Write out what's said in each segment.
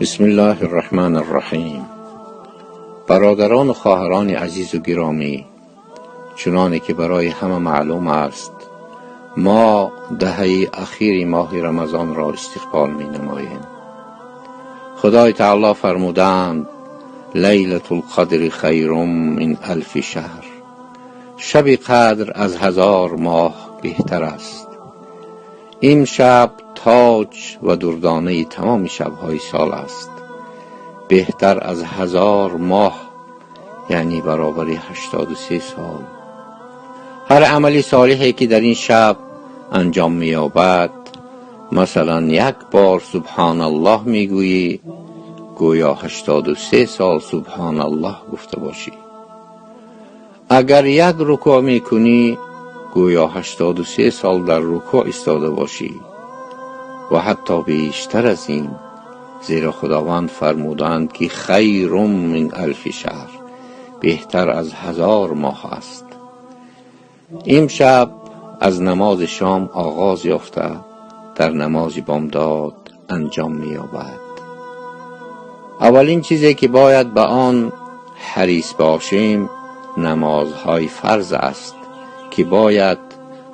بسم الله الرحمن الرحیم. برادران و خواهران عزیز و گرامی، چنانه که برای همه معلوم است ما دهه اخیر ماه رمضان را استقبال می نماییم. خدای تعالی فرمودند لیلة القدر خیر من الف شهر، شب قدر از 1000 ماه بهتر است. این شب تاج و دردانه تمام شبهای سال است، بهتر از 1000 ماه، یعنی برابر 83 سال. هر عملی صالحی که در این شب انجام می‌یابد، مثلا 1 بار سبحان الله میگویی، گویا 83 سال سبحان الله گفته باشی. اگر 1 رکوع میکنی، گویا 83 سال در رکوع ایستاده باشی و حتی بیشتر از این، زیرا خداوند فرمودند که خیر من الف شهر، بهتر از 1000 ماه است. این شب از نماز شام آغاز یافته در نماز بامداد انجام می‌یابد. اولین چیزی که باید به آن حریص باشیم نمازهای فرض است که باید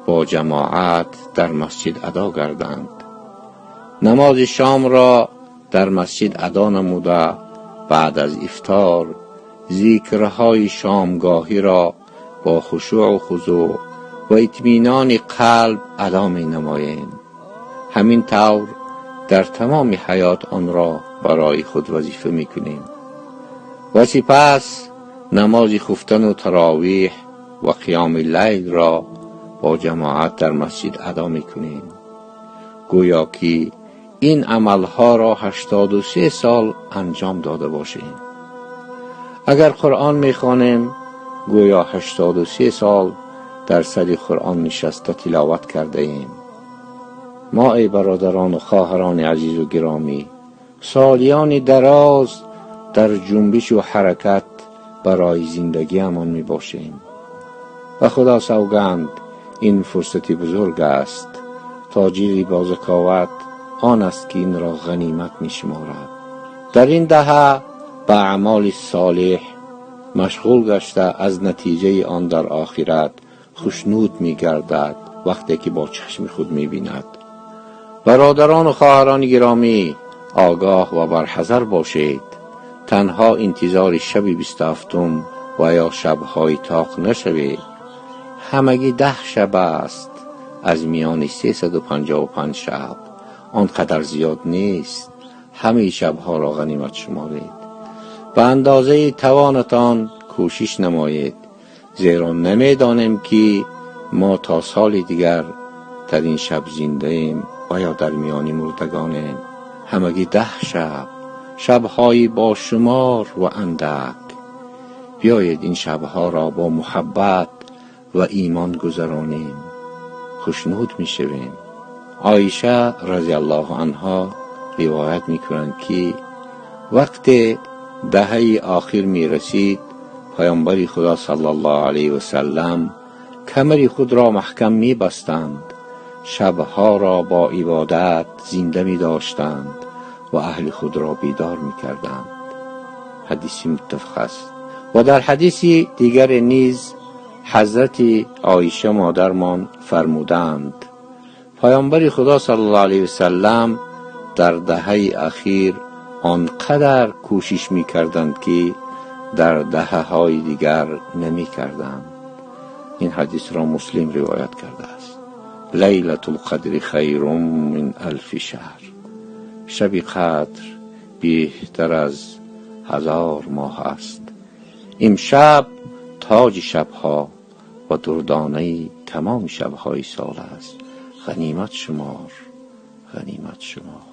با جماعت در مسجد ادا گردند. نماز شام را در مسجد ادا نموده، بعد از افطار ذکرهای شامگاهی را با خشوع و خضوع و اطمینان قلب ادا می نماییم. همین طور در تمام حیات آن را برای خود وظیفه می کنیم و سپس نماز خفتن و تراویح و قیام اللیل را با جماعت در مسجد ادا می کنیم، گویا که این عملها را 83 سال انجام داده باشیم. اگر قرآن می خوانیم، گویا 83 سال در سر قرآن نشسته تلاوت کرده ایم. ما ای برادران و خواهران عزیز و گرامی، سالیان دراز در جنبش و حرکت برای زندگی امان می باشیم و خدا سوگند این فرصتی بزرگ است. تاجری با ذکاوت آن است که این را غنیمت می شمارد. در این دهه به اعمال صالح مشغول گشته از نتیجه آن در آخرت خوشنود می گردد وقتی که با چشم خود می بیند. برادران و خواهران گرامی، آگاه و برحذر باشید. تنها انتظار شب 27 و یا شبهای طاق نشوید. همگی 10 شب است از میان 355 شب. آنقدر زیاد نیست. همه شبها را غنیمت شمارید. به اندازه توانتان کوشش نمایید، زیرا نمیدانیم که ما تا سال دیگر در این شب زنده ایم و یا در میان مردگانیم. همگی 10 شب، شبهای با شمار و اندک. بیایید این شبها را با محبت و ایمان گذرانیم، خوشنود می شویم. عایشه رضی الله عنها روایت می کنند که وقت دهه آخر می رسید، پیامبر خدا صلی الله علیه و سلم کمر خود را محکم می بستند، شبها را با عبادت زنده می داشتند و اهل خود را بیدار می کردند. حدیث متفق است. و در حدیث دیگر نیز حضرت عایشه مادرمان فرمودند پیامبر خدا صلی الله علیه و سلم در دهه اخیر آنقدر کوشش می کردند که در دهه‌های دیگر نمی کردند. این حدیث را مسلم روایت کرده است. لیلة القدر خیر من الف شهر، شب قدر بهتر از 1000 ماه است. امشب تاج شبها و دردانه تمام شبهای سال است. غنیمت شمار، غنیمت شمار.